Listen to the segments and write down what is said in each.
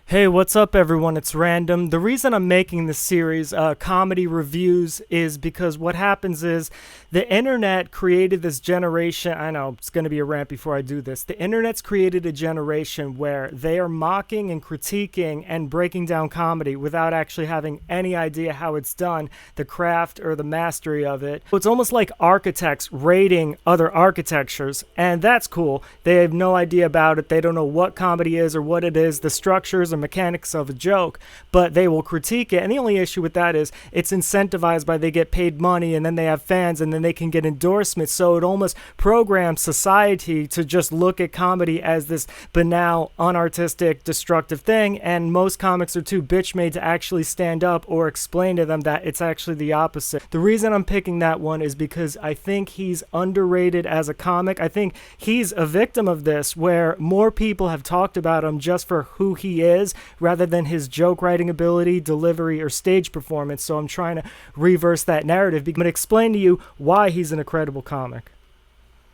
Hey, what's up, everyone? It's Random. The reason I'm making this series, comedy reviews, is because what happens is the internet created this generation. I know it's going to be a rant before I do this. The internet's created a generation where they are mocking and critiquing and breaking down comedy without actually having any idea how it's done, the craft or the mastery of it. So it's almost like architects rating other architectures, and that's cool. They have no idea about it. They don't know what comedy is or what it is, the structures or mechanics of a joke, but they will critique it. And the only issue with that is it's incentivized by they get paid money and then they have fans and then they can get endorsements. So it almost programs society to just look at comedy as this banal, unartistic, destructive thing. And most comics are too bitch made to actually stand up or explain to them that it's actually the opposite. The reason I'm picking that one is because I think he's underrated as a comic. I think he's a victim of this, where more people have talked about him just for who he is rather than his joke writing ability, delivery, or stage performance. So I'm trying to reverse that narrative. I'm going to explain to you why he's an incredible comic.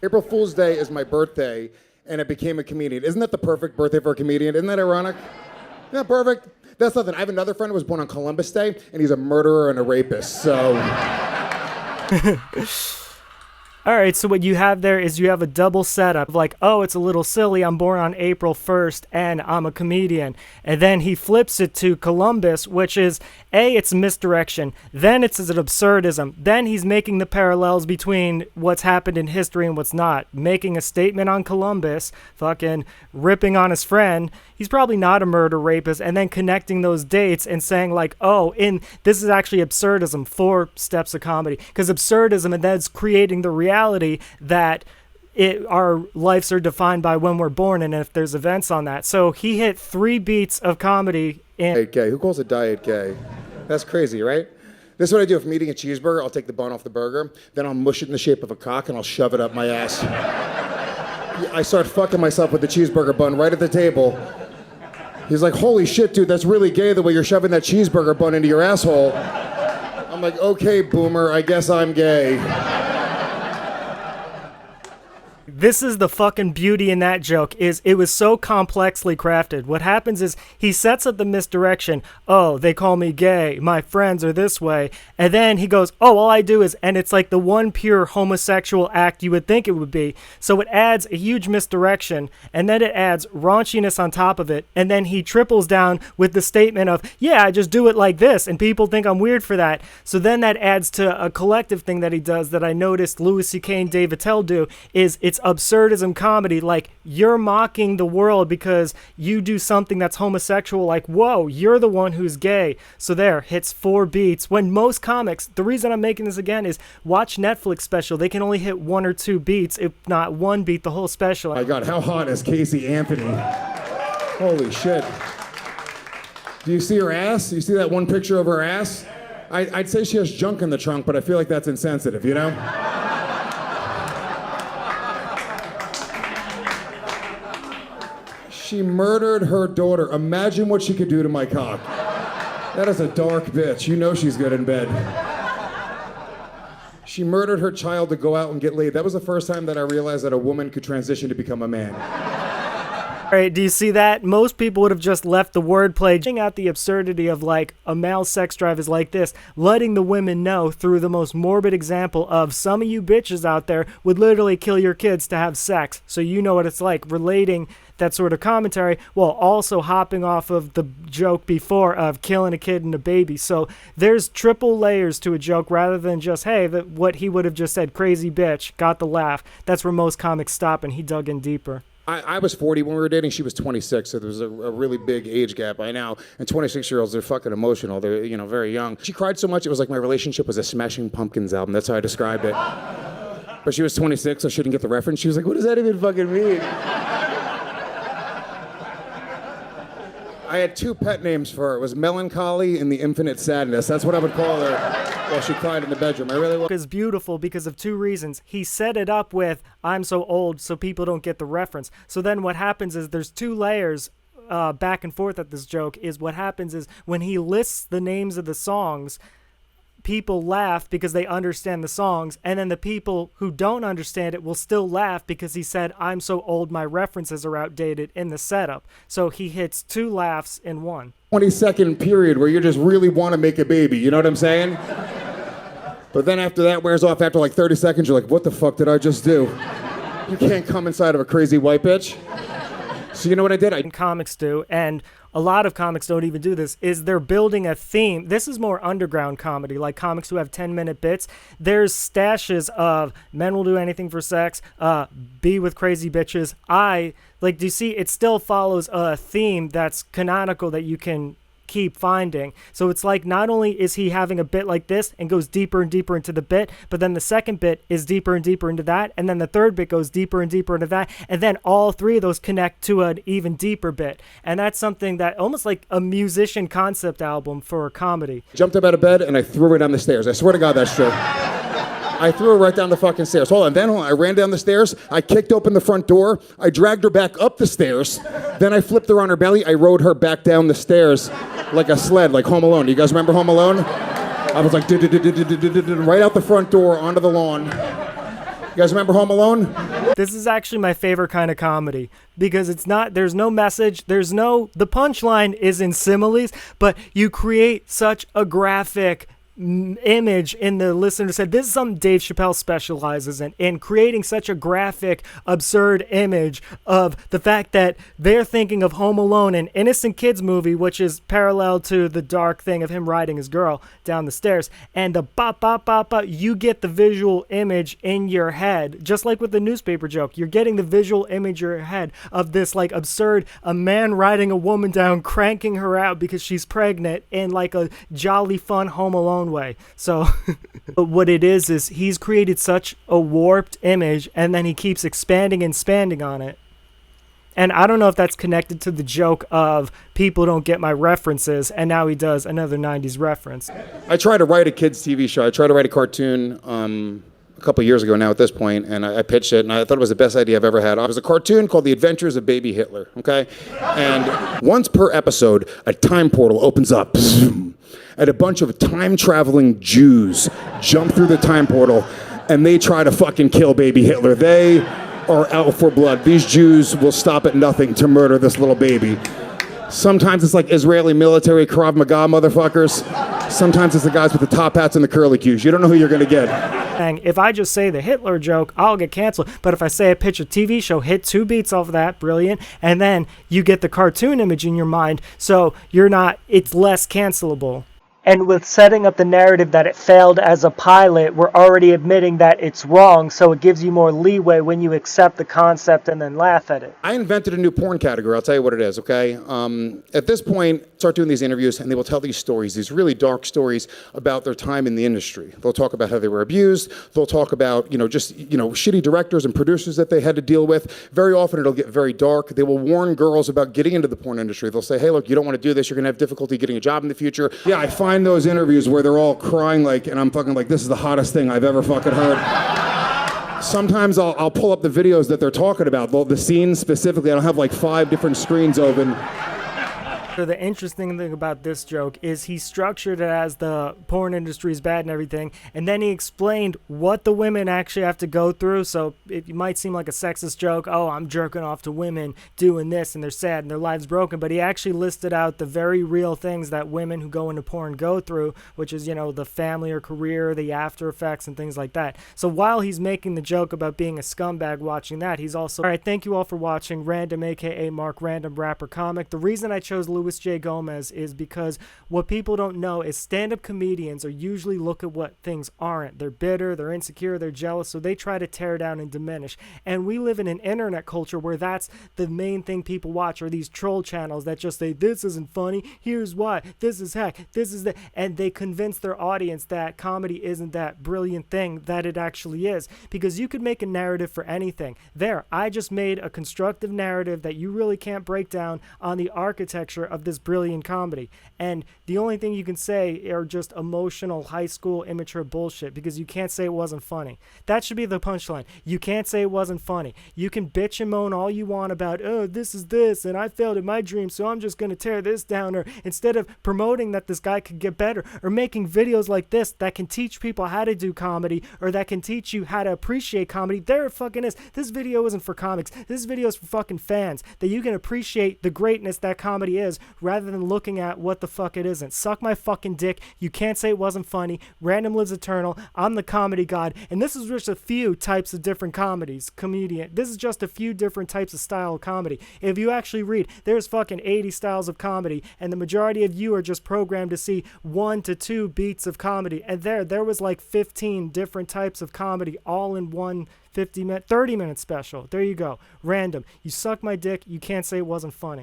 April Fool's Day is my birthday, and I became a comedian. Isn't that the perfect birthday for a comedian? Isn't that ironic? Isn't that perfect? That's nothing. I have another friend who was born on Columbus Day, and he's a murderer and a rapist, so... All right, so what you have there is you have a double setup of like, oh, it's a little silly. I'm born on April 1st and I'm a comedian. And then he flips it to Columbus, which is, A, it's a misdirection. Then it's an absurdism. Then he's making the parallels between what's happened in history and what's not. Making a statement on Columbus, fucking ripping on his friend. He's probably not a murder rapist. And then connecting those dates and saying like, oh, this is actually absurdism, 4 steps of comedy. Because absurdism, and that's creating the reality that our lives are defined by when we're born and if there's events on that. So he hit 3 beats of comedy in Diet gay. Who calls a diet gay? That's crazy, right? This is what I do. If I'm eating a cheeseburger, I'll take the bun off the burger, then I'll mush it in the shape of a cock and I'll shove it up my ass. I start fucking myself with the cheeseburger bun right at the table. He's like, holy shit, dude, that's really gay the way you're shoving that cheeseburger bun into your asshole. I'm like, okay, boomer, I guess I'm gay. This is the fucking beauty in that joke, is it was so complexly crafted. What happens is he sets up the misdirection. Oh, they call me gay. My friends are this way. And then he goes, oh, all I do is, and it's like the one pure homosexual act you would think it would be. So it adds a huge misdirection, and then it adds raunchiness on top of it. And then he triples down with the statement of, yeah, I just do it like this, and people think I'm weird for that. So then that adds to a collective thing that he does that I noticed Louis C.K. and Dave Attell do, is it's absurdism comedy. Like, you're mocking the world because you do something that's homosexual. Like, whoa, you're the one who's gay. So there, hits 4 beats. When most comics, the reason I'm making this again is watch Netflix special. They can only hit 1 or 2 beats, if not 1 beat the whole special. My God, how hot is Casey Anthony? Holy shit. Do you see her ass? You see that one picture of her ass? I'd say she has junk in the trunk, but I feel like that's insensitive, you know? She murdered her daughter. Imagine what she could do to my cock. That is a dark bitch. You know she's good in bed. She murdered her child to go out and get laid. That was the first time that I realized that a woman could transition to become a man. All right, do you see that? Most people would have just left the wordplay, checking out the absurdity of like a male sex drive is like this, letting the women know through the most morbid example of some of you bitches out there would literally kill your kids to have sex. So you know what it's like, relating that sort of commentary while also hopping off of the joke before of killing a kid and a baby. So there's triple layers to a joke rather than just, hey, what he would have just said, crazy bitch, got the laugh. That's where most comics stop, and he dug in deeper. I was 40 when we were dating. She was 26, so there was a really big age gap by now. And 26-year-olds, they're fucking emotional. They're, very young. She cried so much, it was like my relationship was a Smashing Pumpkins album. That's how I described it. But she was 26, I shouldn't get the reference. She was like, what does that even fucking mean? I had 2 pet names for her. It was Melancholy and the Infinite Sadness. That's what I would call her while she cried in the bedroom. I really is beautiful because of 2 reasons. He set it up with, I'm so old, so people don't get the reference. So then what happens is there's 2 layers back and forth at this joke. Is what happens is when he lists the names of the songs, people laugh because they understand the songs, and then the people who don't understand it will still laugh because he said, I'm so old my references are outdated in the setup. So he hits 2 laughs in one. 20-second period where you just really want to make a baby, you know what I'm saying? But then after that wears off, after like 30 seconds, you're like, what the fuck did I just do? You can't come inside of a crazy white bitch. So you know what I did? Comics do, and a lot of comics don't even do this, is they're building a theme. This is more underground comedy, like comics who have 10-minute bits. There's stashes of men will do anything for sex, be with crazy bitches. Do you see, it still follows a theme that's canonical that you can keep finding. So it's like, not only is he having a bit like this and goes deeper and deeper into the bit, but then the second bit is deeper and deeper into that, and then the third bit goes deeper and deeper into that, and then all 3 of those connect to an even deeper bit. And that's something that almost like a musician concept album for a comedy. Jumped up out of bed and I threw her down the stairs. I swear to God that's true. I threw her right down the fucking stairs. Hold on, then I ran down the stairs, I kicked open the front door, I dragged her back up the stairs, then I flipped her on her belly, I rode her back down the stairs like a sled, like Home Alone. You guys remember Home Alone? I was like, right out the front door, onto the lawn. You guys remember Home Alone? This is actually my favorite kind of comedy because there's no message, the punchline is in similes, but you create such a graphic image in the listener said. This is something Dave Chappelle specializes in creating such a graphic, absurd image of the fact that they're thinking of Home Alone, an innocent kids movie, which is parallel to the dark thing of him riding his girl down the stairs, and the bop bop bop bop, you get the visual image in your head, just like with the newspaper joke. You're getting the visual image in your head of this like absurd, a man riding a woman down, cranking her out because she's pregnant, in like a jolly fun Home Alone way. So but what it is he's created such a warped image, and then he keeps expanding and expanding on it. And I don't know if that's connected to the joke of people don't get my references, and now he does another 90s reference. I tried to write a kids TV show. I tried to write a cartoon a couple years ago now at this point, and I pitched it, and I thought it was the best idea I've ever had. It was a cartoon called The Adventures of Baby Hitler, okay? And once per episode, a time portal opens up, and a bunch of time-traveling Jews jump through the time portal, and they try to fucking kill baby Hitler. They are out for blood. These Jews will stop at nothing to murder this little baby. Sometimes it's like Israeli military Krav Maga motherfuckers. Sometimes it's the guys with the top hats and the curly cues. You don't know who you're gonna get. And if I just say the Hitler joke, I'll get canceled. But if I say I pitch a TV show, hit 2 beats off of that, brilliant, and then you get the cartoon image in your mind, so it's less cancelable. And with setting up the narrative that it failed as a pilot, we're already admitting that it's wrong, so it gives you more leeway when you accept the concept and then laugh at it. I invented a new porn category. I'll tell you what it is, okay? At this point, start doing these interviews, and they will tell these stories, these really dark stories about their time in the industry. They'll talk about how they were abused. They'll talk about, shitty directors and producers that they had to deal with. Very often, it'll get very dark. They will warn girls about getting into the porn industry. They'll say, hey, look, you don't want to do this. You're going to have difficulty getting a job in the future. Yeah, I find those interviews where they're all crying and I'm fucking like, this is the hottest thing I've ever fucking heard. Sometimes I'll pull up the videos that they're talking about, the scenes specifically. I'll have like 5 different screens open. So the interesting thing about this joke is he structured it as the porn industry is bad and everything, and then he explained what the women actually have to go through. So it might seem like a sexist joke, oh, I'm jerking off to women doing this and they're sad and their lives broken, but he actually listed out the very real things that women who go into porn go through, which is, the family or career, the after effects and things like that. So while he's making the joke about being a scumbag watching that, he's also... All right, thank you all for watching Random, aka Mark Random Rapper Comic. The reason I chose Louis J. Gomez is because what people don't know is stand-up comedians are usually look at what things aren't. They're bitter, they're insecure, they're jealous, so they try to tear down and diminish. And we live in an internet culture where that's the main thing people watch, are these troll channels that just say, this isn't funny, here's why, this is hack, this is that, and they convince their audience that comedy isn't that brilliant thing that it actually is. Because you could make a narrative for anything. I just made a constructive narrative that you really can't break down on the architecture of this brilliant comedy. And the only thing you can say are just emotional, high school, immature bullshit because you can't say it wasn't funny. That should be the punchline. You can't say it wasn't funny. You can bitch and moan all you want about, oh, this is this, and I failed in my dream, so I'm just going to tear this down. Or instead of promoting that this guy could get better, or making videos like this that can teach people how to do comedy, or that can teach you how to appreciate comedy, there it fucking is. This video isn't for comics. This video is for fucking fans, that you can appreciate the greatness that comedy is rather than looking at what the fuck it isn't. Suck my fucking dick. You can't say it wasn't funny. Random lives eternal. I'm the comedy god, and this is just a few types of different comedies. This is just a few different types of style of comedy. If you actually read, there's fucking 80 styles of comedy, and the majority of you are just programmed to see 1 to 2 beats of comedy. And there was like 15 different types of comedy all in one 30-minute special. There you go. Random. You suck my dick. You can't say it wasn't funny.